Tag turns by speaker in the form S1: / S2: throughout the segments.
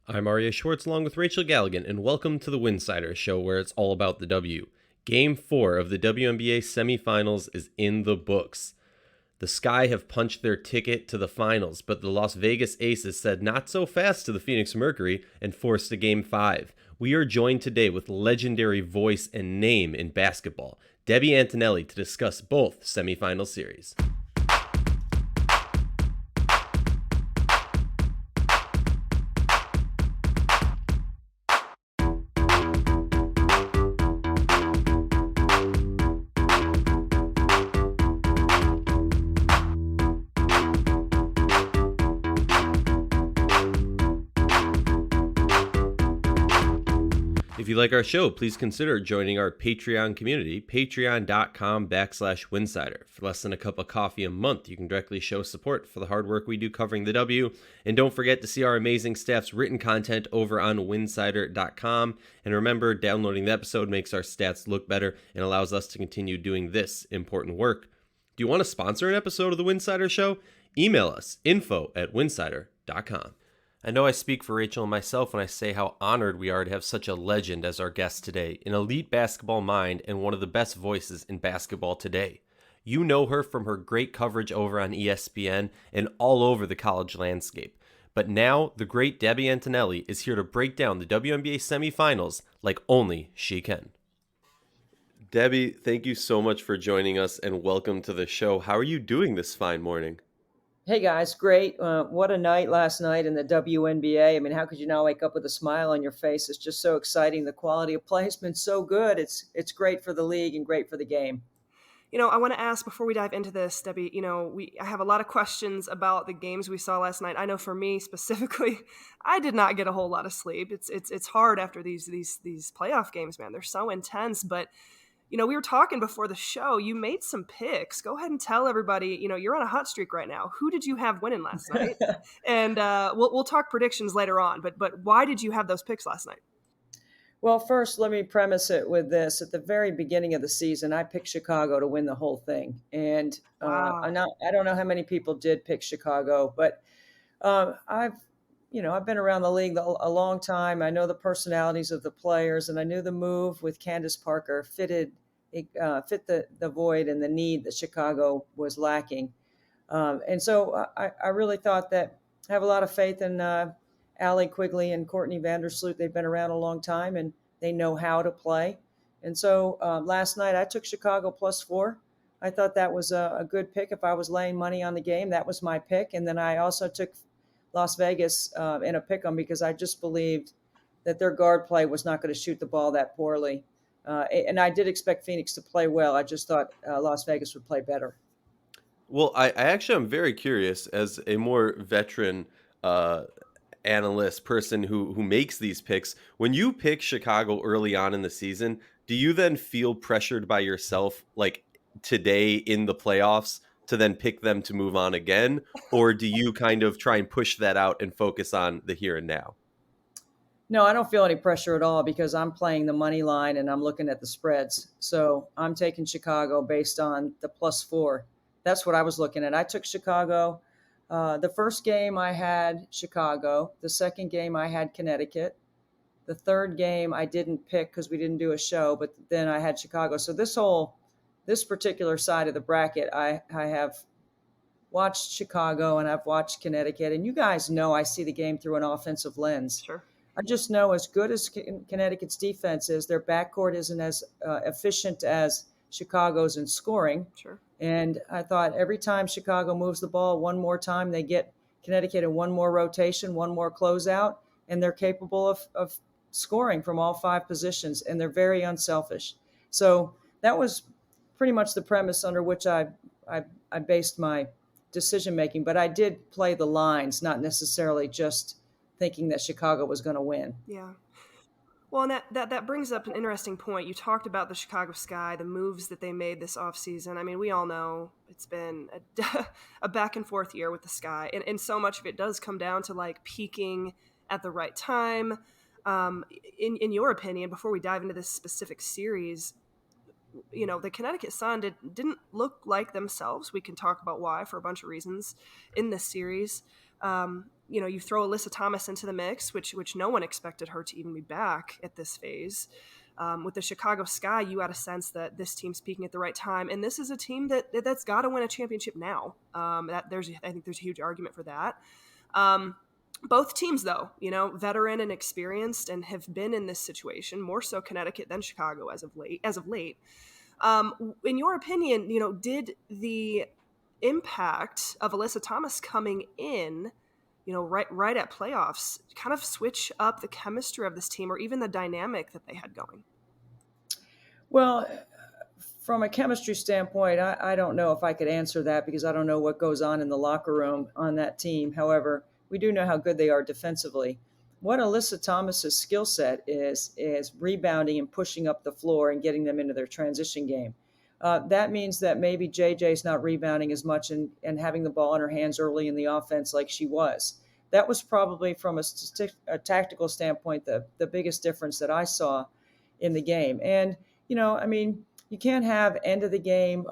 S1: I'm Arya Schwartz along with Rachel Galligan, and welcome to the Winsidr show where it's all about the W. Game 4 of the WNBA semifinals is in the books. The Sky have punched their ticket to the finals, but the Las Vegas Aces said not so fast to the Phoenix Mercury and forced a Game 5. We are joined today with legendary voice and name in basketball, Debbie Antonelli, to discuss both semifinal series. If you like our show, please consider joining our Patreon community, patreon.com/Winsidr. For less than a cup of coffee a month, you can directly show support for the hard work we do covering the W. And don't forget to see our amazing staff's written content over on Winsidr.com. And remember, downloading the episode makes our stats look better and allows us to continue doing this important work. Do you want to sponsor an episode of the Winsidr Show? Email us, info@winsidr.com. I know I speak for Rachel and myself when I say how honored we are to have such a legend as our guest today, an elite basketball mind and one of the best voices in basketball today. You know her from her great coverage over on ESPN and all over the college landscape. But now, the great Debbie Antonelli is here to break down the WNBA semifinals like only she can. Debbie, thank you so much for joining us and welcome to the show. How are you doing this fine morning?
S2: Hey guys, great. What a night last night in the WNBA. I mean, how could you not wake up with a smile on your face? It's just so exciting. The quality of play has been so good. It's great for the league and great for the game.
S3: I want to ask before we dive into this, Debbie, I have a lot of questions about the games we saw last night. I know for me specifically, I did not get a whole lot of sleep. It's hard after these playoff games, man. They're so intense, but we were talking before the show. You made some picks. Go ahead and tell everybody, you're on a hot streak right now. Who did you have winning last night? And we'll talk predictions later on. But why did you have those picks last night?
S2: Well, first, let me premise it with this. At the very beginning of the season, I picked Chicago to win the whole thing. And
S3: Wow.
S2: I don't know how many people did pick Chicago, but I've been around the league a long time. I know the personalities of the players, and I knew the move with Candace Parker fit the void and the need that Chicago was lacking. And so I really thought that I have a lot of faith in Allie Quigley and Courtney Vander. Sloot. They've been around a long time, and they know how to play. And so last night I took Chicago +4. I thought that was a good pick. If I was laying money on the game, that was my pick. And then I also took Las Vegas in a pick 'em because I just believed that their guard play was not going to shoot the ball that poorly. And I did expect Phoenix to play well. I just thought Las Vegas would play better.
S1: Well, I actually am very curious as a more veteran analyst person who makes these picks. When you pick Chicago early on in the season, do you then feel pressured by yourself, like today in the playoffs, to then pick them to move on again? Or do you kind of try and push that out and focus on the here and now?
S2: No, I don't feel any pressure at all because I'm playing the money line and I'm looking at the spreads. So I'm taking Chicago based on the +4. That's what I was looking at. I took Chicago. The first game I had Chicago. The second game I had Connecticut. The third game I didn't pick because we didn't do a show, but then I had Chicago. So this particular side of the bracket, I have watched Chicago and I've watched Connecticut. And you guys know I see the game through an offensive lens.
S3: Sure.
S2: I just know as good as Connecticut's defense is, their backcourt isn't as efficient as Chicago's in scoring.
S3: Sure.
S2: And I thought every time Chicago moves the ball one more time, they get Connecticut in one more rotation, one more closeout, and they're capable of scoring from all 5 positions, and they're very unselfish. So that was pretty much the premise under which I based my decision making. But I did play the lines, not necessarily just thinking that Chicago was going to win.
S3: Yeah. Well, and that brings up an interesting point. You talked about the Chicago Sky, the moves that they made this offseason. I mean, we all know it's been a back and forth year with the Sky, and so much of it does come down to like peaking at the right time. In your opinion, before we dive into this specific series, the Connecticut Sun didn't look like themselves. We can talk about why for a bunch of reasons in this series. You throw Alyssa Thomas into the mix, which no one expected her to even be back at this phase. With the Chicago Sky, you got a sense that this team's peaking at the right time, and this is a team that's got to win a championship now. I think there's a huge argument for that. Both teams, though, veteran and experienced, and have been in this situation more so Connecticut than Chicago as of late. In your opinion, did the impact of Alyssa Thomas coming in, right at playoffs, kind of switch up the chemistry of this team or even the dynamic that they had going?
S2: Well, from a chemistry standpoint, I don't know if I could answer that because I don't know what goes on in the locker room on that team. However, we do know how good they are defensively. What Alyssa Thomas's skill set is rebounding and pushing up the floor and getting them into their transition game. That means that maybe JJ's not rebounding as much and having the ball in her hands early in the offense like she was. That was probably from a tactical standpoint the biggest difference that I saw in the game. And, you can't have end of the game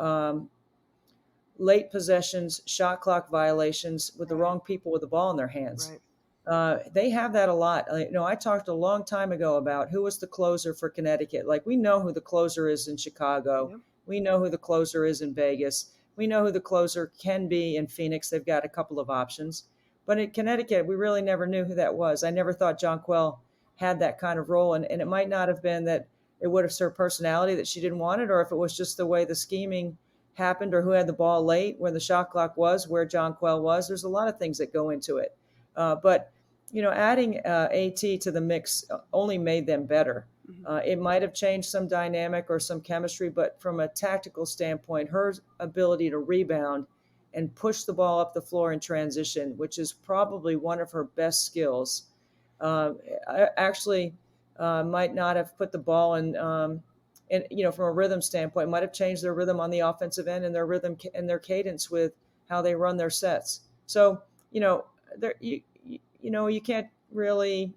S2: late possessions, shot clock violations with the wrong people with the ball in their hands.
S3: Right.
S2: They have that a lot. I talked a long time ago about who was the closer for Connecticut. Like, we know who the closer is in Chicago.
S3: Yep.
S2: We know who the closer is in Vegas. We know who the closer can be in Phoenix. They've got a couple of options. But in Connecticut, we really never knew who that was. I never thought Jonquel had that kind of role. And it might not have been that it would have her personality that she didn't want it, or if it was just the way the scheming happened, or who had the ball late when the shot clock was, where Jonquel was. There's a lot of things that go into it. But adding AT to the mix only made them better. It might have changed some dynamic or some chemistry, but from a tactical standpoint, her ability to rebound and push the ball up the floor in transition, which is probably one of her best skills, actually might not have put the ball in, from a rhythm standpoint, might have changed their rhythm on the offensive end and their rhythm and their cadence with how they run their sets. So, you can't really,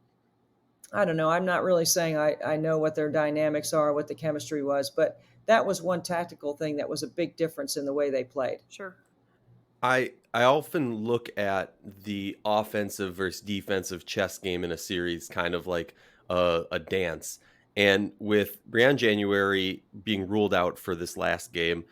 S2: I don't know. I'm not really saying I know what their dynamics are, what the chemistry was, but that was one tactical thing that was a big difference in the way they played.
S3: Sure.
S1: I often look at the offensive versus defensive chess game in a series kind of like a dance. And with Brianne January being ruled out for this last game,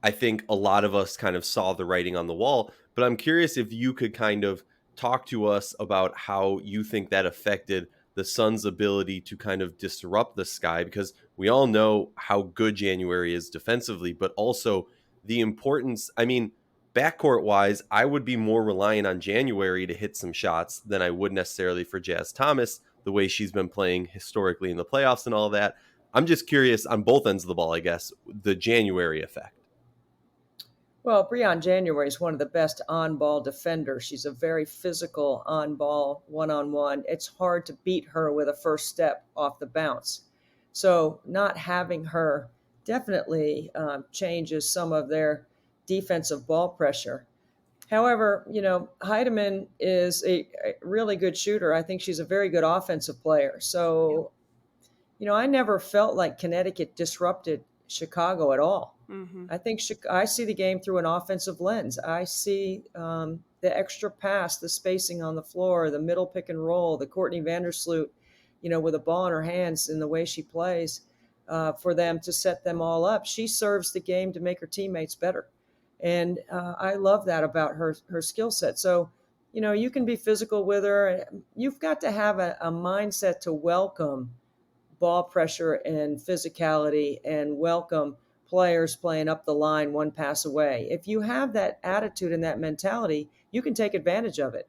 S1: I think a lot of us kind of saw the writing on the wall. But I'm curious if you could kind of talk to us about how you think that affected the Suns' ability to kind of disrupt the Sky, because we all know how good January is defensively, but also the importance. I mean, backcourt-wise, I would be more reliant on January to hit some shots than I would necessarily for Jazz Thomas, the way she's been playing historically in the playoffs and all that. I'm just curious on both ends of the ball, I guess, the January effect.
S2: Well, Brianne January is one of the best on-ball defenders. She's a very physical on-ball, one-on-one. It's hard to beat her with a first step off the bounce. So not having her definitely changes some of their defensive ball pressure. However, Heidemann is a really good shooter. I think she's a very good offensive player. So, I never felt like Connecticut disrupted Chicago at all.
S3: Mm-hmm.
S2: I think I see the game through an offensive lens. I see the extra pass, the spacing on the floor, the middle pick and roll, the Courtney Vander Sloot, with a ball in her hands and the way she plays for them to set them all up. She serves the game to make her teammates better. And I love that about her skill set. So, you can be physical with her. You've got to have a mindset to welcome ball pressure and physicality and welcome players playing up the line one pass away. If you have that attitude and that mentality, you can take advantage of it.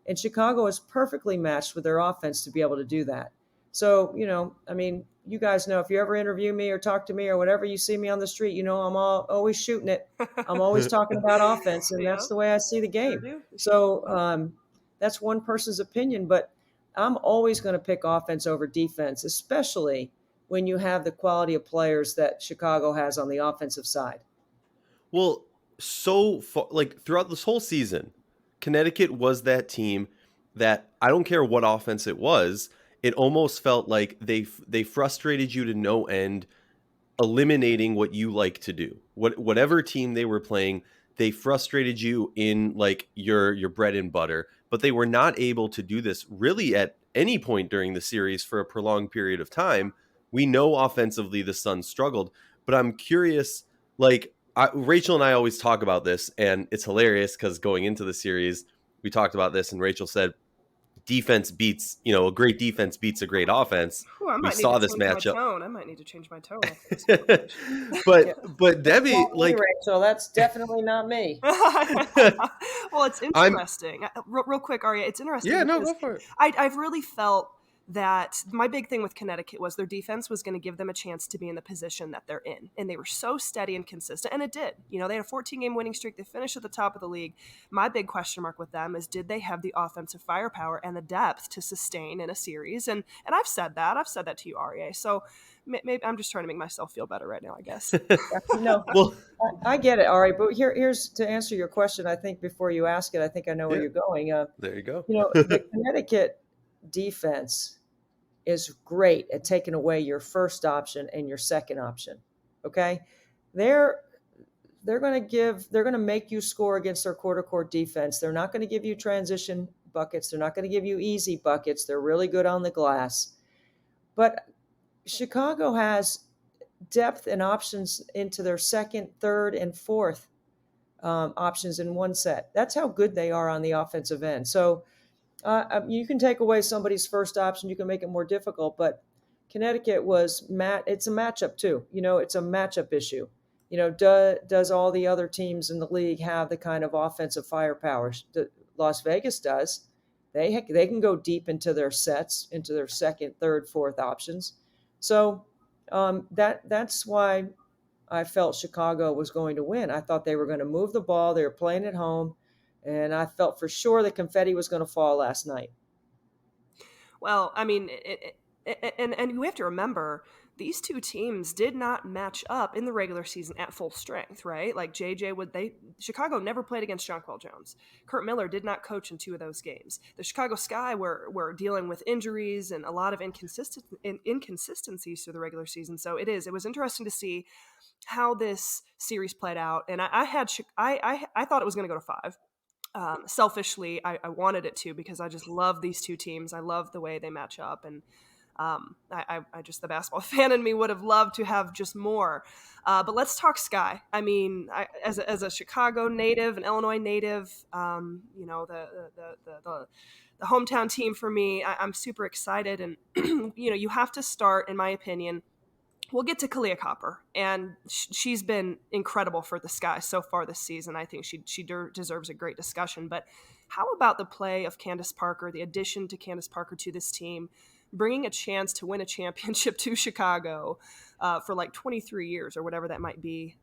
S2: And Chicago is perfectly matched with their offense to be able to do that. So, you guys know, if you ever interview me or talk to me or whatever, you see me on the street, I'm always shooting it. I'm always talking about offense, and that's the way I see the game.
S3: Sure do.
S2: So that's one person's opinion, but I'm always going to pick offense over defense, especially when you have the quality of players that Chicago has on the offensive side.
S1: Well, so far, throughout this whole season, Connecticut was that team that, I don't care what offense it was, it almost felt like they frustrated you to no end, eliminating what you like to do. Whatever team they were playing, They frustrated you in like your bread and butter, but they were not able to do this really at any point during the series for a prolonged period of time. We know offensively the Suns struggled, but I'm curious, like Rachel and I always talk about this, and it's hilarious because going into the series, we talked about this, and Rachel said, defense beats, a great defense beats a great offense.
S3: Ooh, I
S1: We
S3: might need
S1: saw
S3: to
S1: this
S3: change my
S1: matchup.
S3: tone. I might need to change my tone after this conversation.
S2: Yeah.
S1: But Debbie,
S2: Not me,
S1: like,
S2: Rachel, that's definitely not me.
S3: Well, it's
S1: I'm
S3: interesting. Real quick, Arya, it's interesting
S1: yeah, no,
S3: because
S1: go for it.
S3: I've really felt that my big thing with Connecticut was their defense was going to give them a chance to be in the position that they're in. And they were so steady and consistent. And it did. They had a 14-game winning streak. They finished at the top of the league. My big question mark with them is, did they have the offensive firepower and the depth to sustain in a series? And I've said that. I've said that to you, Arya. So maybe I'm just trying to make myself feel better right now, I guess.
S1: Well,
S2: I get it, Ari, but here's to answer your question. I think before you ask it, I think I know where
S1: Yeah.
S2: you're going.
S1: There you go.
S2: The Connecticut defense is great at taking away your first option and your second option. Okay, they're going to make you score against their quarter court defense. They're not going to give you transition buckets. They're not going to give you easy buckets. They're really good on the glass. But Chicago has depth and options into their second, third, and fourth options in one set. That's how good they are on the offensive end. So you can take away somebody's first option. You can make it more difficult. But Connecticut it's a matchup too. It's a matchup issue. Does all the other teams in the league have the kind of offensive firepower that Las Vegas does? They can go deep into their sets, into their second, third, fourth options. So that's why I felt Chicago was going to win. I thought they were going to move the ball. They were playing at home, and I felt for sure the confetti was going to fall last night.
S3: Well, I mean, and we have to remember, these two teams did not match up in the regular season at full strength, right? Like Chicago never played against Jonquel Jones. Curt Miller did not coach in 2 of those games. The Chicago Sky were dealing with injuries and a lot of inconsistencies through the regular season. So it was interesting to see how this series played out. And I thought it was going to go to 5. Selfishly, I wanted it to, because I just love these two teams. I love the way they match up, and I just, the basketball fan in me would have loved to have just more. But let's talk Sky. I mean, as a Chicago native, an Illinois native, the hometown team for me, I'm super excited. And you have to start, in my opinion. We'll get to Kalia Copper, and she's been incredible for the Sky so far this season. I think she deserves a great discussion. But how about the play of Candace Parker, the addition to Candace Parker to this team, bringing a chance to win a championship to Chicago for like 23 years or whatever that might be?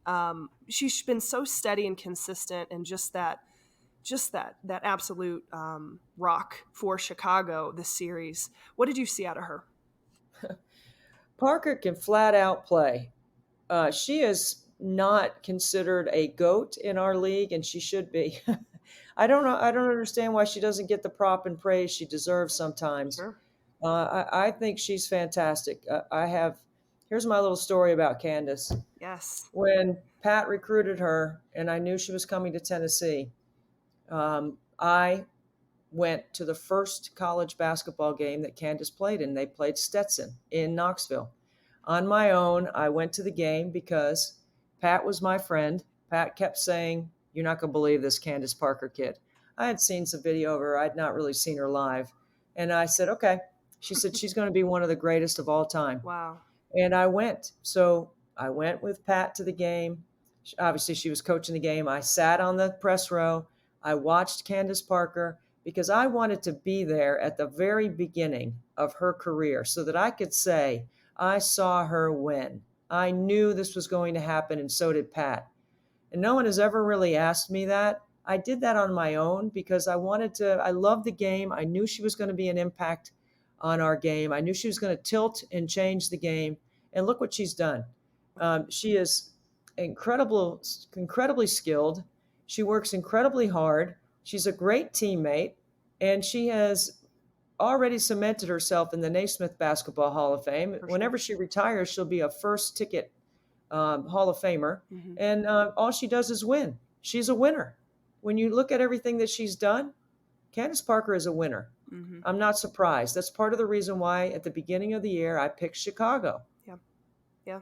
S3: She's been so steady and consistent, and just that absolute rock for Chicago this series. What did you see out of her?
S2: Parker can flat out play. She is not considered a GOAT in our league, and she should be. I don't know. I don't understand why she doesn't get the prop and praise she deserves sometimes.
S3: Sure.
S2: I think she's fantastic. Here's my little story about Candace.
S3: Yes.
S2: When Pat recruited her and I knew she was coming to Tennessee, I went to the first college basketball game that Candace played in. They played Stetson in Knoxville. On my own, I went to the game because Pat was my friend. Pat kept saying, "You're not going to believe this Candace Parker kid." I had seen some video of her. I'd not really seen her live. And I said, okay. She said, she's going to be one of the greatest of all time.
S3: Wow.
S2: And I went. So I went with Pat to the game. Obviously, she was coaching the game. I sat on the press row. I watched Candace Parker because I wanted to be there at the very beginning of her career so that I could say, I saw her win. I knew this was going to happen, and so did Pat. And no one has ever really asked me that. I did that on my own because I loved the game. I knew she was going to be an impact on our game. I knew she was going to tilt and change the game. And look what she's done. She is incredibly skilled. She works incredibly hard. She's a great teammate, and she has already cemented herself in the Naismith Basketball Hall of Fame.
S3: Sure.
S2: Whenever she retires, she'll be a first ticket Hall of Famer.
S3: Mm-hmm.
S2: And all she does is win. she's a winner. When you look at everything that she's done, Candace Parker is a winner.
S3: Mm-hmm.
S2: I'm not surprised. That's part of the reason why at the beginning of the year I picked Chicago.
S3: Yeah.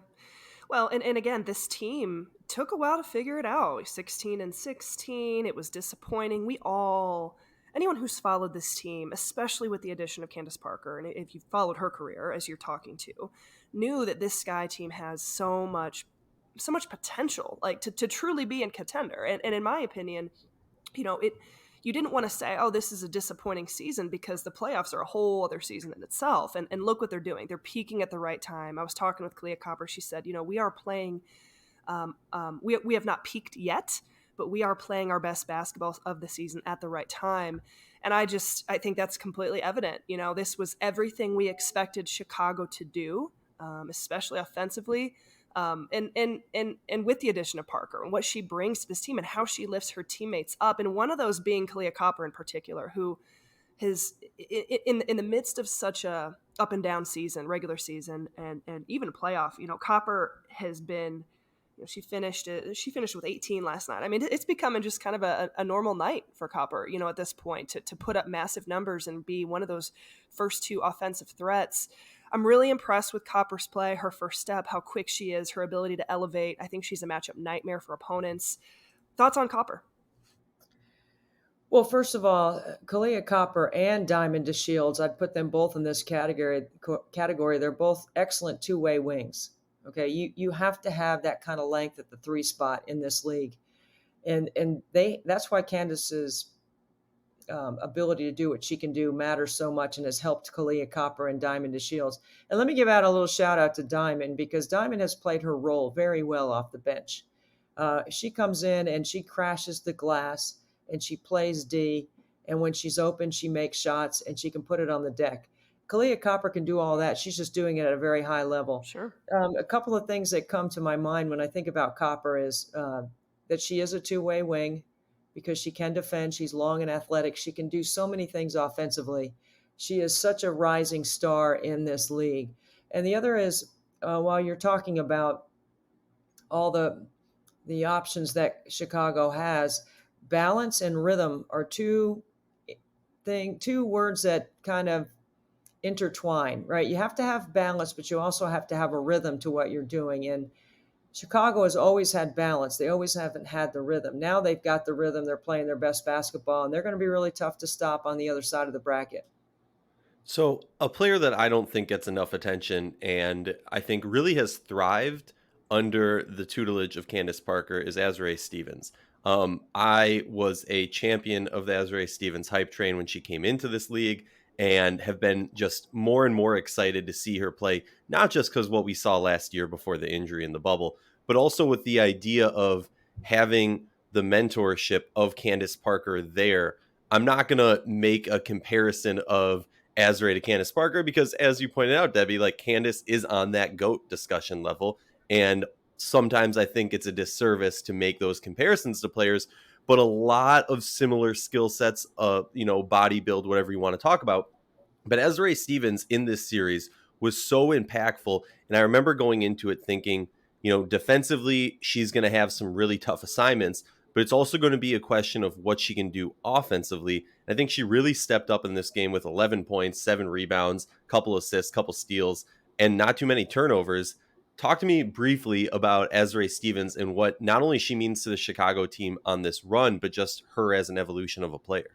S3: Well, and again, this team took a while to figure it out. 16-16, it was disappointing. Anyone who's followed this team, especially with the addition of Candace Parker, and if you've followed her career as you're talking to, knew that this Sky team has so much potential, like to truly be in contender. And in my opinion, you didn't want to say, oh, this is a disappointing season, because the playoffs are a whole other season in itself. And look what they're doing. They're peaking at the right time. I was talking with Clea Copper. She said, we are playing, we have not peaked yet, but we are playing our best basketball of the season at the right time. And I think that's completely evident. This was everything we expected Chicago to do, especially offensively. And with the addition of Parker and what she brings to this team and how she lifts her teammates up, and one of those being Clea Copper in particular, who has in the midst of such a up and down season, regular season, and even playoff, Copper has been, she finished with 18 last night. I mean, it's becoming just kind of a normal night for Copper, at this point, to put up massive numbers and be one of those first two offensive threats. I'm really impressed with Copper's play, her first step, how quick she is, her ability to elevate. I think she's a matchup nightmare for opponents. Thoughts on Copper?
S2: Well, first of all, Clea Copper and Diamond DeShields, I'd put them both in this category. They're both excellent two-way wings. Okay, you have to have that kind of length at the 3 spot in this league. And that's why Candace's ability to do what she can do matters so much and has helped Clea Copper and Diamond DeShields. And let me give out a little shout out to Diamond, because Diamond has played her role very well off the bench. She comes in and she crashes the glass and she plays D. And when she's open, she makes shots and she can put it on the deck. Clea Copper can do all that. She's just doing it at a very high level.
S3: Sure.
S2: A couple of things that come to my mind when I think about Copper is that she is a two-way wing, because she can defend. She's long and athletic. She can do so many things offensively. She is such a rising star in this league. And the other is, while you're talking about all the options that Chicago has, balance and rhythm are two words that kind of intertwine, right? You have to have balance, but you also have to have a rhythm to what you're doing. And Chicago has always had balance. They always haven't had the rhythm. Now they've got the rhythm. They're playing their best basketball, and they're going to be really tough to stop on the other side of the bracket.
S1: So a player that I don't think gets enough attention and I think really has thrived under the tutelage of Candace Parker is Esray Stevens. I was a champion of the Esray Stevens hype train when she came into this league, and have been just more and more excited to see her play, not just because what we saw last year before the injury in the bubble, but also with the idea of having the mentorship of Candace Parker there. I'm not going to make a comparison of Esray to Candace Parker because, as you pointed out, Debbie, like Candace is on that GOAT discussion level. And sometimes I think it's a disservice to make those comparisons to players, but a lot of similar skill sets, body build, whatever you want to talk about. But Esray Stevens in this series was so impactful. And I remember going into it thinking, defensively, she's going to have some really tough assignments, but it's also going to be a question of what she can do offensively. And I think she really stepped up in this game with 11 points, 7 rebounds, couple assists, couple steals, and not too many turnovers. Talk to me briefly about Esray Stevens and what not only she means to the Chicago team on this run, but just her as an evolution of a player.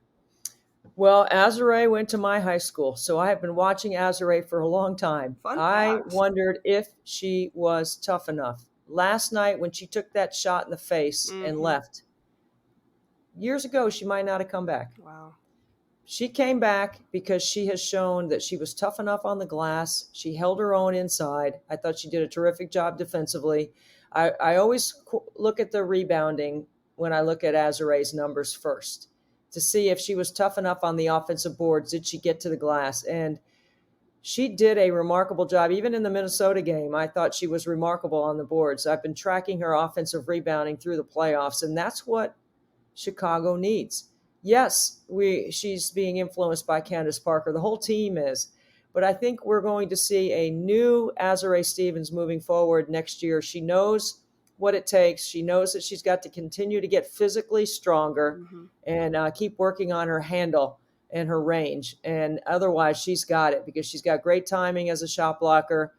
S2: Well, Esray went to my high school, so I have been watching Esray for a long time. I wondered if she was tough enough. Last night when she took that shot in the face and left, years ago, she might not have come back.
S3: Wow.
S2: She came back because she has shown that she was tough enough on the glass. She held her own inside. I thought she did a terrific job defensively. I always look at the rebounding when I look at Esray's numbers first to see if she was tough enough on the offensive boards. Did she get to the glass? And she did a remarkable job. Even in the Minnesota game, I thought she was remarkable on the boards. I've been tracking her offensive rebounding through the playoffs, and that's what Chicago needs. Yes, she's being influenced by Candace Parker. The whole team is. But I think we're going to see a new Esray Stevens moving forward next year. She knows what it takes. She knows that she's got to continue to get physically stronger and keep working on her handle and her range. And otherwise, she's got it because she's got great timing as a shot blocker.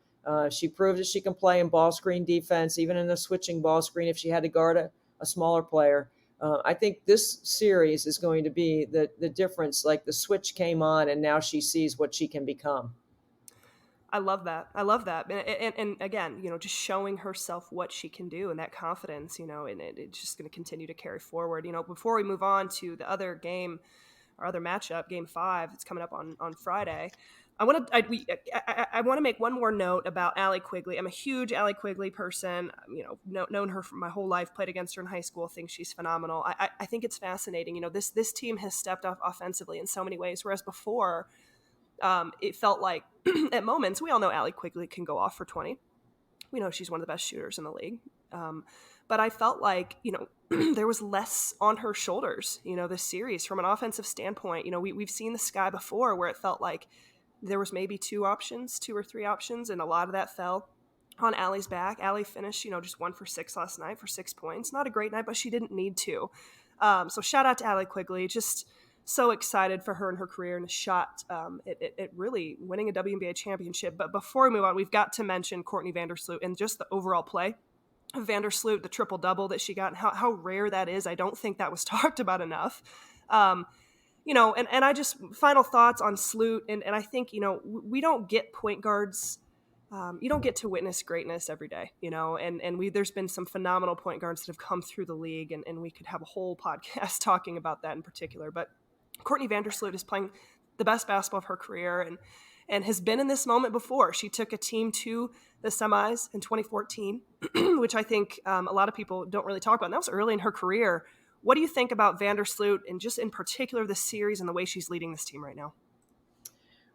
S2: She proved that she can play in ball screen defense, even in a switching ball screen if she had to guard a smaller player. I think this series is going to be the difference. Like the switch came on and now she sees what she can become.
S3: I love that. I love that. And again, you know, just showing herself what she can do and that confidence, you know, and it's just going to continue to carry forward. You know, before we move on to the other game, our other matchup, Game 5, it's coming up on Friday. I want to make one more note about Allie Quigley. I'm a huge Allie Quigley person. You know, known her for my whole life, played against her in high school, think she's phenomenal. I think it's fascinating. You know, this team has stepped up offensively in so many ways, whereas before it felt like at moments, we all know Allie Quigley can go off for 20. We know she's one of the best shooters in the league. But I felt like, you know, there was less on her shoulders, you know, this series from an offensive standpoint. You know, we've seen the sky before where it felt like there was maybe 2 or 3 options, and a lot of that fell on Allie's back. Allie finished, you know, just 1 for 6 last night for 6 points. Not a great night, but she didn't need to. So shout out to Allie Quigley. Just so excited for her and her career and a shot at really winning a WNBA championship. But before we move on, we've got to mention Courtney Vander Sloot and just the overall play of Vander Sloot, the triple-double that she got, and how rare that is. I don't think that was talked about enough. You know, and I just, final thoughts on Sloot, and I think, you know, we don't get point guards, you don't get to witness greatness every day, you know, and there's been some phenomenal point guards that have come through the league, and we could have a whole podcast talking about that in particular, but Courtney Vander Sloot is playing the best basketball of her career and has been in this moment before. She took a team to the semis in 2014, which I think a lot of people don't really talk about, and that was early in her career. What do you think about Vander Sloot and just in particular this series and the way she's leading this team right now?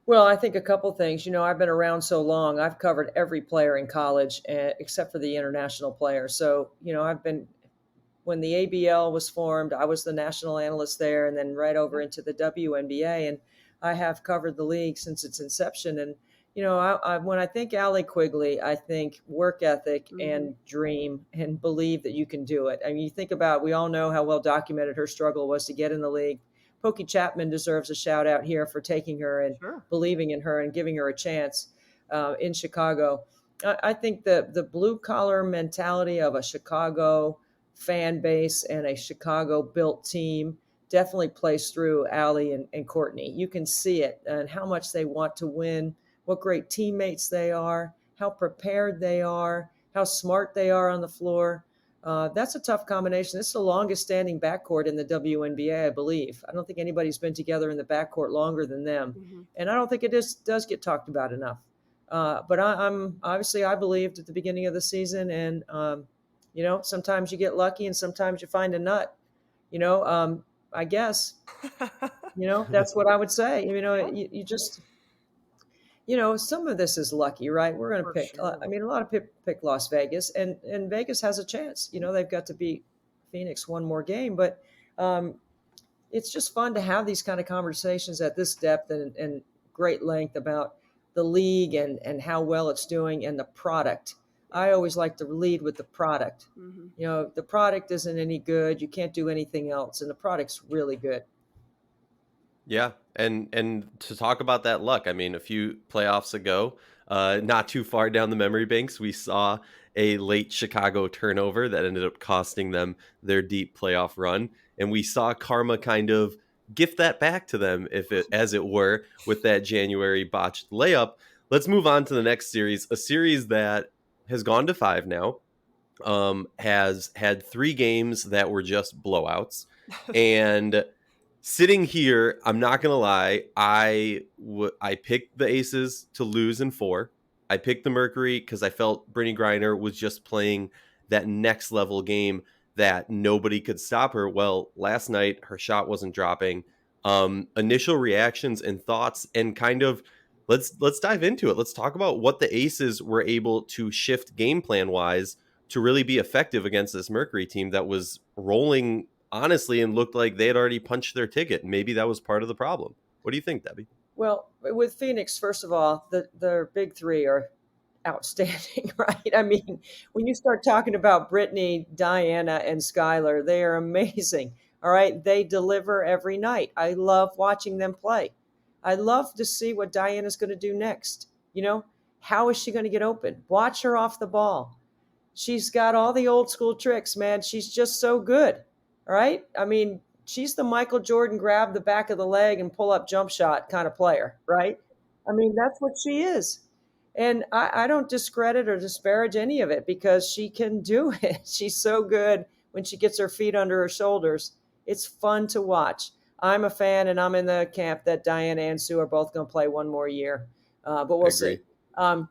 S2: Well, I think a couple things. You know, I've been around so long. I've covered every player in college except for the international players. So, you know, when the ABL was formed, I was the national analyst there, and then right over into the WNBA. And I have covered the league since its inception. And, you know, when I think Allie Quigley, I think work ethic and dream and believe that you can do it. I mean, you think about, we all know how well documented her struggle was to get in the league. Pokey Chapman deserves a shout out here for taking her and believing in her and giving her a chance in Chicago. I think the blue collar mentality of a Chicago fan base and a Chicago built team definitely plays through Allie and Courtney. You can see it and how much they want to win, what great teammates they are, how prepared they are, how smart they are on the floor. That's a tough combination. It's the longest standing backcourt in the WNBA, I believe. I don't think anybody's been together in the backcourt longer than them. And I don't think it does get talked about enough. But I'm obviously, I believed at the beginning of the season, and you know, sometimes you get lucky and sometimes you find a nut, you know, I guess, you know, that's what I would say. You know, you just, you know, some of this is lucky, right? We're going to pick, I mean, a lot of people pick Las Vegas, and Vegas has a chance. You know, they've got to beat Phoenix one more game, but it's just fun to have these kind of conversations at this depth and great length about the league and how well it's doing and the product. I always like to lead with the product. You know, the product isn't any good, you can't do anything else, and the product's really good.
S1: Yeah, and to talk about that luck, I mean, a few playoffs ago, not too far down the memory banks, we saw a late Chicago turnover that ended up costing them their deep playoff run, and we saw karma kind of gift that back to them, as it were, with that January botched layup. Let's move on to the next series, a series that has gone to 5 now, has had 3 games that were just blowouts, and sitting here, I'm not going to lie, I picked the Aces to lose in 4. I picked the Mercury because I felt Brittany Griner was just playing that next level game that nobody could stop her. Well, last night, her shot wasn't dropping. Initial reactions and thoughts, and kind of, let's dive into it. Let's talk about what the Aces were able to shift game plan-wise to really be effective against this Mercury team that was rolling honestly and looked like they had already punched their ticket. Maybe that was part of the problem. What do you think, Debbie?
S2: Well, with Phoenix, first of all, their big 3 are outstanding, right? I mean, when you start talking about Brittany, Diana, and Skylar, they are amazing. All right. They deliver every night. I love watching them play. I love to see what Diana's going to do next. How is she going to get open? Watch her off the ball. She's got all the old school tricks, man. She's just so good. All right. I mean, she's the Michael Jordan grab the back of the leg and pull up jump shot kind of player, right? I mean, that's what she is. And I don't discredit or disparage any of it because she can do it. She's so good when she gets her feet under her shoulders. It's fun to watch. I'm a fan, and I'm in the camp that Diana and Sue are both going to play one more year, but we'll see. And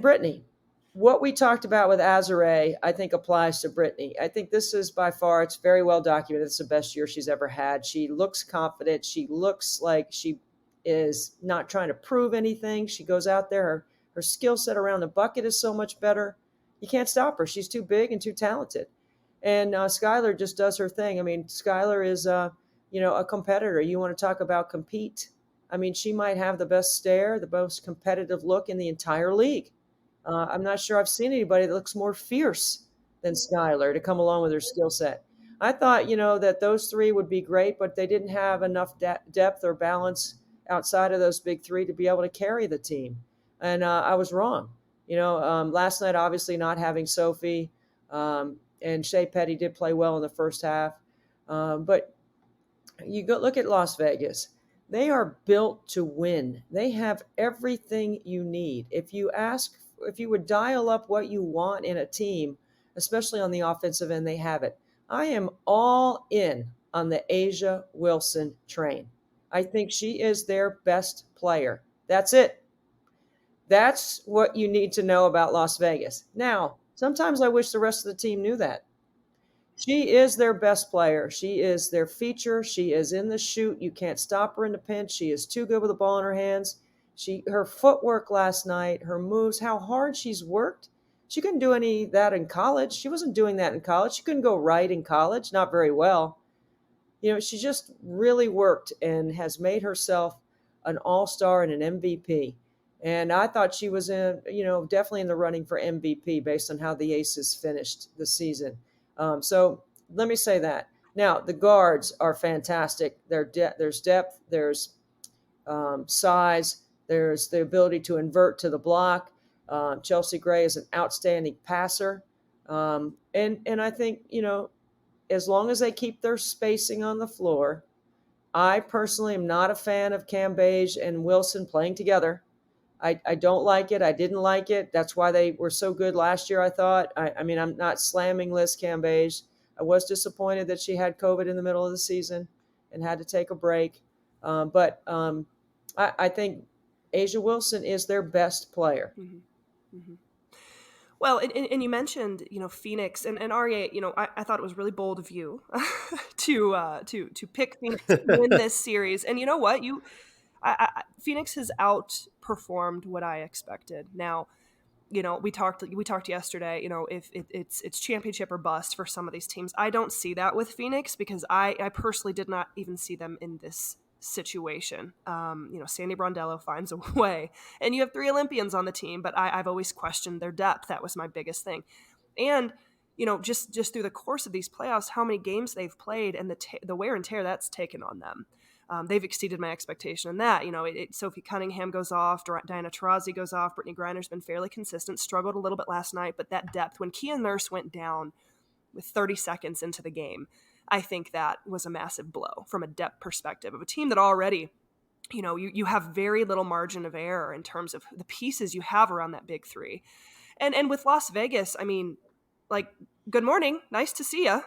S2: Brittany, what we talked about with Esray, I think applies to Brittany. I think this is by far, it's very well documented. It's the best year she's ever had. She looks confident. She looks like she is not trying to prove anything. She goes out there. Her skill set around the bucket is so much better. You can't stop her. She's too big and too talented. And Skylar just does her thing. I mean, Skylar is, a competitor. You want to talk about compete. I mean, she might have the best stare, the most competitive look in the entire league. I'm not sure I've seen anybody that looks more fierce than Skylar to come along with her skill set. I thought, that those three would be great, but they didn't have enough depth or balance outside of those big three to be able to carry the team. And I was wrong. Last night, obviously not having Sophie, and Shea Petty did play well in the first half. But you go look at Las Vegas. They are built to win. They have everything you need. If you would dial up what you want in a team, especially on the offensive end, they have it. I am all in on the A'ja Wilson train. I think she is their best player. That's it. That's what you need to know about Las Vegas. Now, sometimes I wish the rest of the team knew that. She is their best player. She is their feature. She is in the shoot. You can't stop her in the pinch. She is too good with the ball in her hands. Her footwork last night, her moves, how hard she's worked. She couldn't do any of that in college. She wasn't doing that in college. She couldn't go right in college, not very well. She just really worked and has made herself an all-star and an MVP. And I thought she was definitely in the running for MVP based on how the Aces finished the season. So let me say that. Now, the guards are fantastic. There's depth, there's size, there's the ability to invert to the block. Chelsea Gray is an outstanding passer. And I think, as long as they keep their spacing on the floor, I personally am not a fan of Cambage and Wilson playing together. I don't like it. I didn't like it. That's why they were so good last year, I thought. I mean, I'm not slamming Liz Cambage. I was disappointed that she had COVID in the middle of the season and had to take a break. But I think A'ja Wilson is their best player.
S3: Mm-hmm. Mm-hmm. Well, and you mentioned, Phoenix and Aria, I thought it was really bold of you to pick Phoenix to win this series. And you know what? Phoenix has outperformed what I expected. Now, we talked yesterday, if it's championship or bust for some of these teams. I don't see that with Phoenix because I personally did not even see them in this situation. Sandy Brondello finds a way, and you have 3 Olympians on the team, but I've always questioned their depth. That was my biggest thing. And, just through the course of these playoffs, how many games they've played and the wear and tear that's taken on them. They've exceeded my expectation in that. Sophie Cunningham goes off, Diana Taurasi goes off, Brittany Griner's been fairly consistent, struggled a little bit last night, but that depth, when Kia Nurse went down with 30 seconds into the game, I think that was a massive blow from a depth perspective of a team that already, you have very little margin of error in terms of the pieces you have around that big three. And with Las Vegas, I mean, good morning, nice to see you.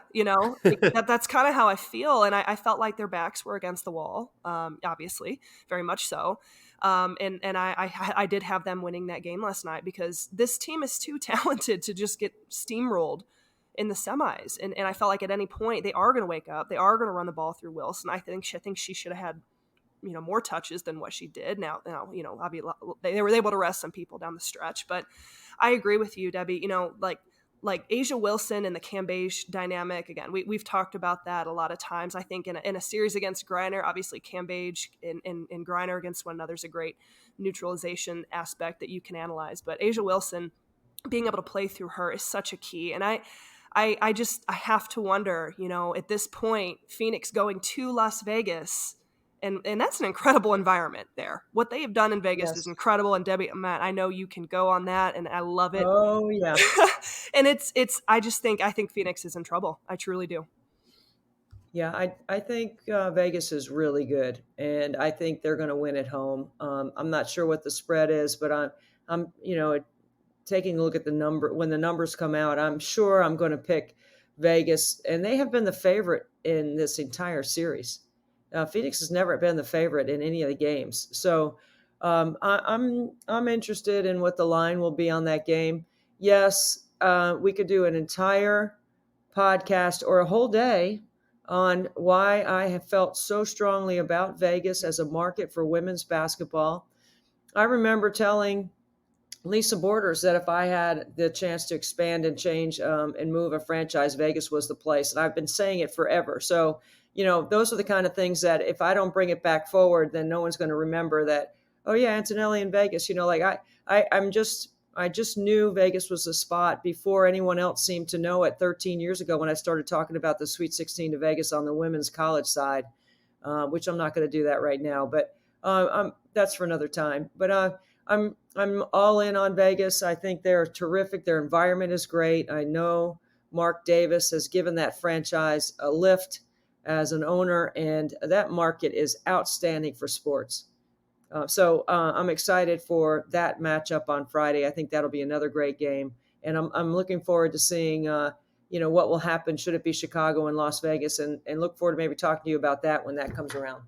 S3: That's kind of how I feel. And I felt like their backs were against the wall, obviously, very much so. And I did have them winning that game last night because this team is too talented to just get steamrolled in the semis. And I felt like at any point they are going to wake up. They are going to run the ball through Wilson. I think she should have had, more touches than what she did. Now, obviously they were able to rest some people down the stretch, but I agree with you, Debbie. like Asia Wilson and the Cambage dynamic, again, we've talked about that a lot of times. I think in a series against Griner, obviously Cambage and Griner against one another is a great neutralization aspect that you can analyze. But Asia Wilson, being able to play through her is such a key. And I have to wonder, at this point, Phoenix going to Las Vegas, and that's an incredible environment there. What they have done in Vegas is
S2: Yes.
S3: incredible. And Debbie, Matt, I know you can go on that, and I love it.
S2: Oh yeah.
S3: And I think Phoenix is in trouble. I truly do.
S2: Yeah, I think Vegas is really good, and I think they're going to win at home. I'm not sure what the spread is, but I'm taking a look at the number when the numbers come out. I'm sure I'm going to pick Vegas, and they have been the favorite in this entire series. Phoenix has never been the favorite in any of the games, so I'm interested in what the line will be on that game. Yes, we could do an entire podcast or a whole day on why I have felt so strongly about Vegas as a market for women's basketball. I remember telling Lisa Borders that if I had the chance to expand and change and move a franchise, Vegas was the place. And I've been saying it forever. So, those are the kind of things that if I don't bring it back forward, then no one's going to remember that, oh yeah, Antonelli in Vegas, I just knew Vegas was a spot before anyone else seemed to know it 13 years ago when I started talking about the Sweet 16 to Vegas on the women's college side, which I'm not going to do that right now, but that's for another time. But I'm all in on Vegas. I think they're terrific. Their environment is great. I know Mark Davis has given that franchise a lift as an owner, and that market is outstanding for sports. So I'm excited for that matchup on Friday. I think that'll be another great game, and I'm looking forward to seeing what will happen should it be Chicago and Las Vegas, and look forward to maybe talking to you about that when that comes around.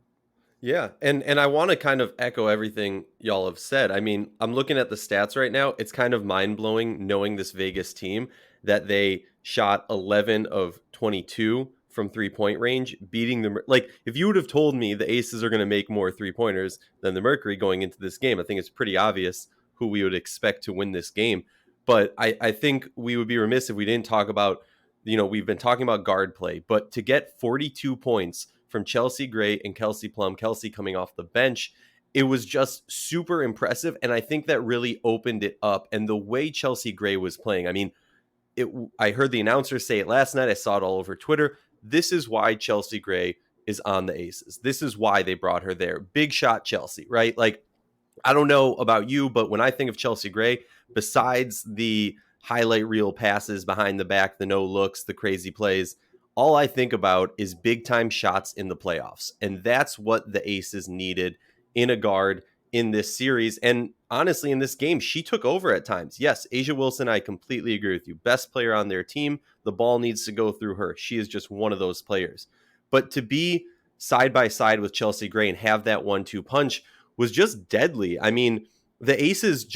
S1: Yeah, and I want to kind of echo everything y'all have said. I mean, I'm looking at the stats right now. It's kind of mind-blowing knowing this Vegas team that they shot 11 of 22 from three-point range, beating the... Like, if you would have told me the Aces are going to make more three-pointers than the Mercury going into this game, I think it's pretty obvious who we would expect to win this game. But I think we would be remiss if we didn't talk about, we've been talking about guard play, but to get 42 points from Chelsea Gray and Kelsey Plum, Kelsey coming off the bench, it was just super impressive. And I think that really opened it up. And the way Chelsea Gray was playing, I mean, I heard the announcer say it last night. I saw it all over Twitter. This is why Chelsea Gray is on the Aces. This is why they brought her there. Big shot Chelsea, right? Like, I don't know about you, but when I think of Chelsea Gray, besides the highlight reel passes behind the back, the no looks, the crazy plays, all I think about is big time shots in the playoffs. And that's what the Aces needed in a guard in this series. And honestly, in this game, she took over at times. Yes, Asia Wilson, I completely agree with you. Best player on their team. The ball needs to go through her. She is just one of those players. But to be side by side with Chelsea Gray and have that 1-2 punch was just deadly. I mean, the Aces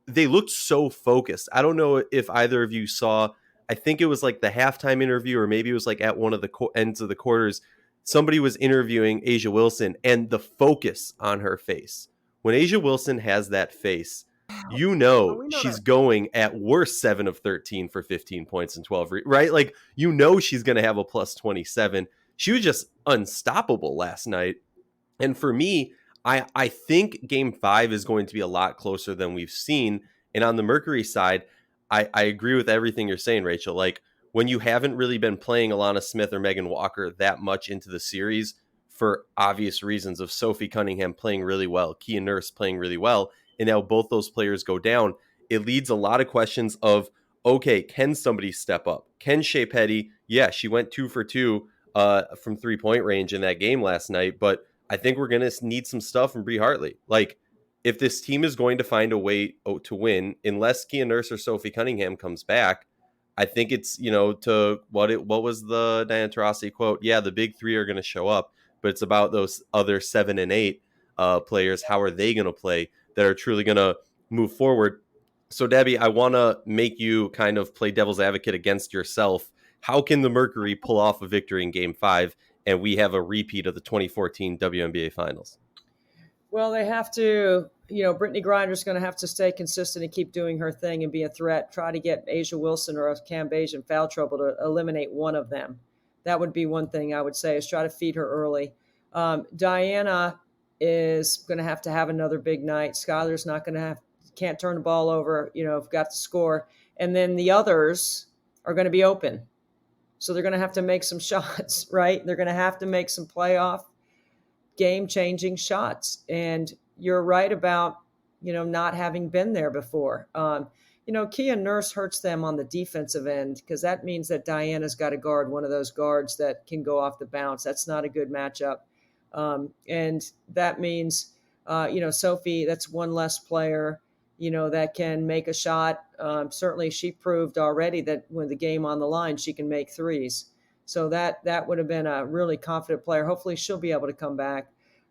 S1: they looked so focused. I don't know if either of you saw, I think it was like the halftime interview, or maybe it was like at one of the ends of the quarters. Somebody was interviewing Asia Wilson, and the focus on her face. When Asia Wilson has that face, she's going at worst 7 of 13 for 15 points and 12, right? Like, she's going to have a plus 27. She was just unstoppable last night. And for me, I think game 5 is going to be a lot closer than we've seen. And on the Mercury side, I agree with everything you're saying, Rachel. Like, when you haven't really been playing Alana Smith or Megan Walker that much into the series for obvious reasons of Sophie Cunningham playing really well, Kia Nurse playing really well, and now both those players go down, it leads a lot of questions of, okay, can somebody step up? Can Shea Petty? Yeah, she went 2 for 2 from 3-point range in that game last night, but I think we're going to need some stuff from Bree Hartley. Like, if this team is going to find a way to win, unless Kia Nurse or Sophie Cunningham comes back, I think it's, to what was the Diana Taurasi quote? Yeah, the big 3 are going to show up, but it's about those other 7 and 8 players. How are they going to play that are truly going to move forward? So, Debbie, I want to make you kind of play devil's advocate against yourself. How can the Mercury pull off a victory in Game 5 and we have a repeat of the 2014 WNBA Finals?
S2: Well, they have to Brittany Griner's going to have to stay consistent and keep doing her thing and be a threat. Try to get Asia Wilson or Cam Beige in foul trouble to eliminate one of them. That would be one thing I would say, is try to feed her early. Diana is going to have another big night. Skylar's not going to can't turn the ball over, got to score. And then the others are going to be open. So they're going to have to make some shots, right? They're going to have to make some playoff game-changing shots. And you're right about, not having been there before. Kia Nurse hurts them on the defensive end, because that means that Diana's got to guard one of those guards that can go off the bounce. That's not a good matchup. And that means, Sophie, that's one less player, that can make a shot. Certainly she proved already that with the game on the line, she can make threes. So that would have been a really confident player. Hopefully she'll be able to come back.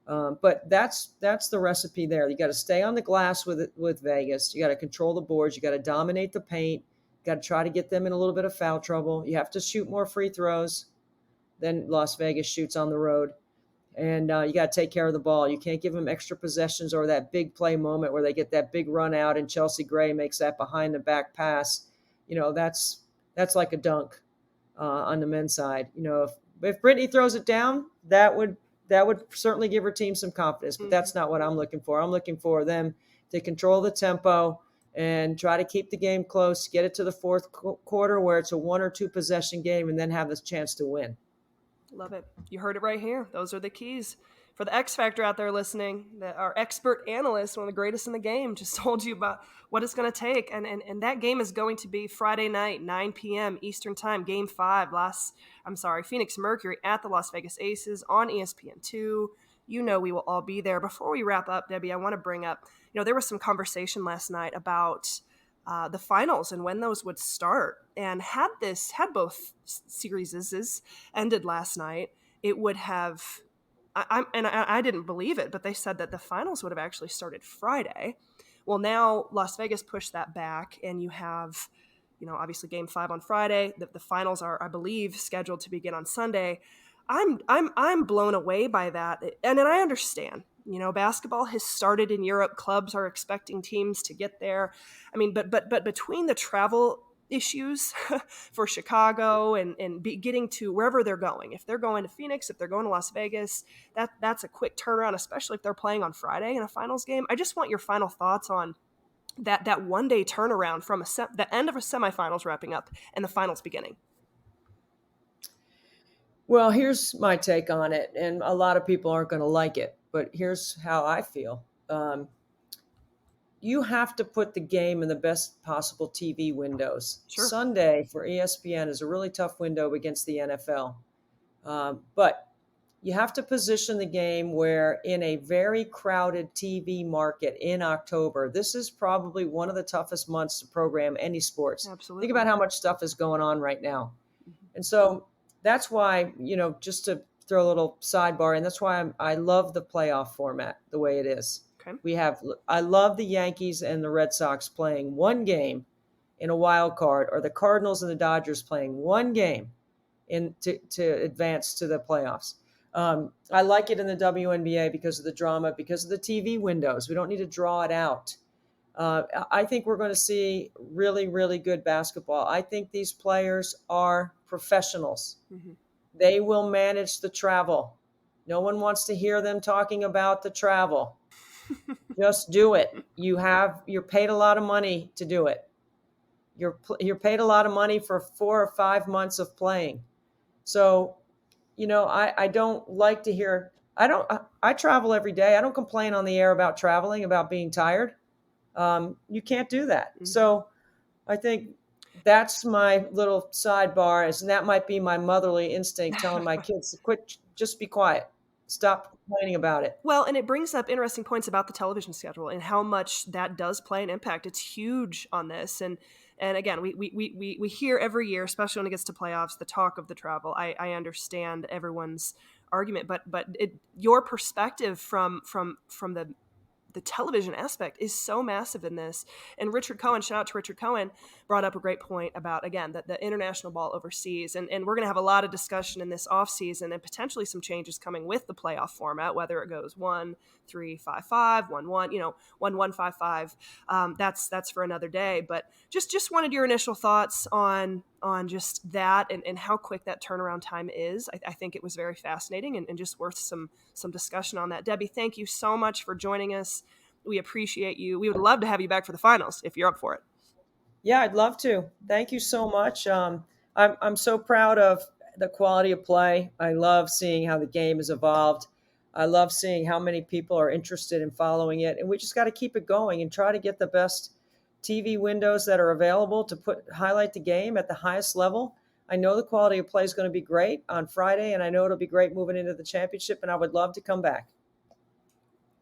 S2: But that's the recipe there. You got to stay on the glass with Vegas. You got to control the boards. You got to dominate the paint. You got to try to get them in a little bit of foul trouble. You have to shoot more free throws than Las Vegas shoots on the road. And you got to take care of the ball. You can't give them extra possessions or that big play moment where they get that big run out and Chelsea Gray makes that behind the back pass. That's like a dunk on the men's side. If Brittany throws it down, that would certainly give her team some confidence, but that's not what I'm looking for. I'm looking for them to control the tempo and try to keep the game close, get it to the fourth quarter where it's a 1 or 2 possession game, and then have this chance to win.
S3: Love it. You heard it right here. Those are the keys. For the X Factor out there listening, our expert analyst, one of the greatest in the game, just told you about what it's going to take. And that game is going to be Friday night, 9 p.m. Eastern time, Game 5, Phoenix Mercury at the Las Vegas Aces on ESPN2. We will all be there. Before we wrap up, Debbie, I want to bring up, there was some conversation last night about the finals and when those would start. And had both series ended last night, it would have... I didn't believe it, but they said that the finals would have actually started Friday. Well, now Las Vegas pushed that back, and you have, obviously Game 5 on Friday. The finals are, I believe, scheduled to begin on Sunday. I'm blown away by that, and then I understand. Basketball has started in Europe. Clubs are expecting teams to get there. I mean, but between the travel issues for Chicago and getting to wherever they're going. If they're going to Phoenix, if they're going to Las Vegas, that's a quick turnaround, especially if they're playing on Friday in a finals game. I just want your final thoughts on that one-day turnaround from the end of a semifinals wrapping up and the finals beginning.
S2: Well, here's my take on it, and a lot of people aren't going to like it, but here's how I feel. You have to put the game in the best possible TV windows.
S3: Sure.
S2: Sunday for ESPN is a really tough window against the NFL. But you have to position the game where in a very crowded TV market in October, this is probably one of the toughest months to program any sports.
S3: Absolutely.
S2: Think about how much stuff is going on right now. Mm-hmm. And so that's why, just to throw a little sidebar, and that's why I love the playoff format the way it is. Okay. I love the Yankees and the Red Sox playing one game in a wild card, or the Cardinals and the Dodgers playing one game to advance to the playoffs. I like it in the WNBA because of the drama, because of the TV windows. We don't need to draw it out. I think we're going to see really, really good basketball. I think these players are professionals. Mm-hmm. They will manage the travel. No one wants to hear them talking about the travel. Just do it. You're paid a lot of money to do it. You're paid a lot of money for 4 or 5 months of playing. So, I don't like to hear, I travel every day. I don't complain on the air about traveling, about being tired. You can't do that. Mm-hmm. So I think that's my little sidebar, and that might be my motherly instinct telling my kids to quit, just be quiet. Stop complaining about it.
S3: Well, and it brings up interesting points about the television schedule and how much that does play an impact. It's huge on this. And again, we hear every year, especially when it gets to playoffs, the talk of the travel. I understand everyone's argument, but your perspective from the television aspect is so massive in this. And Richard Cohen, shout out to Richard Cohen, brought up a great point about, again, the international ball overseas. And we're going to have a lot of discussion in this offseason and potentially some changes coming with the playoff format, whether it goes 1-3-5-5, 1-1, 1-1-5-5. That's for another day. But just wanted your initial thoughts on just that and how quick that turnaround time is. I think it was very fascinating and just worth some discussion on that. Debbie, thank you so much for joining us. We appreciate you. We would love to have you back for the finals if you're up for it.
S2: Yeah, I'd love to. Thank you so much. I'm so proud of the quality of play. I love seeing how the game has evolved. I love seeing how many people are interested in following it. And we just got to keep it going and try to get the best TV windows that are available to highlight the game at the highest level. I know the quality of play is going to be great on Friday, and I know it'll be great moving into the championship, and I would love to come back.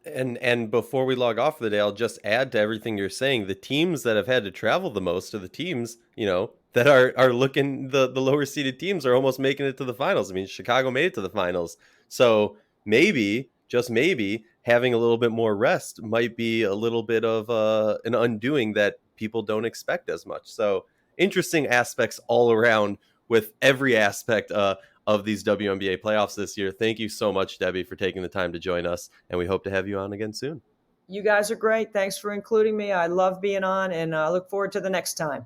S1: And before we log off for the day, I'll just add to everything you're saying. The teams that have had to travel the most are the teams, that are looking, the lower seeded teams are almost making it to the finals. I mean, Chicago made it to the finals. So maybe, just maybe, having a little bit more rest might be a little bit of an undoing that people don't expect as much. So interesting aspects all around with every aspect of these WNBA playoffs this year. Thank you so much, Debbie, for taking the time to join us, and we hope to have you on again soon.
S2: You guys are great. Thanks for including me. I love being on, and I look forward to the next time.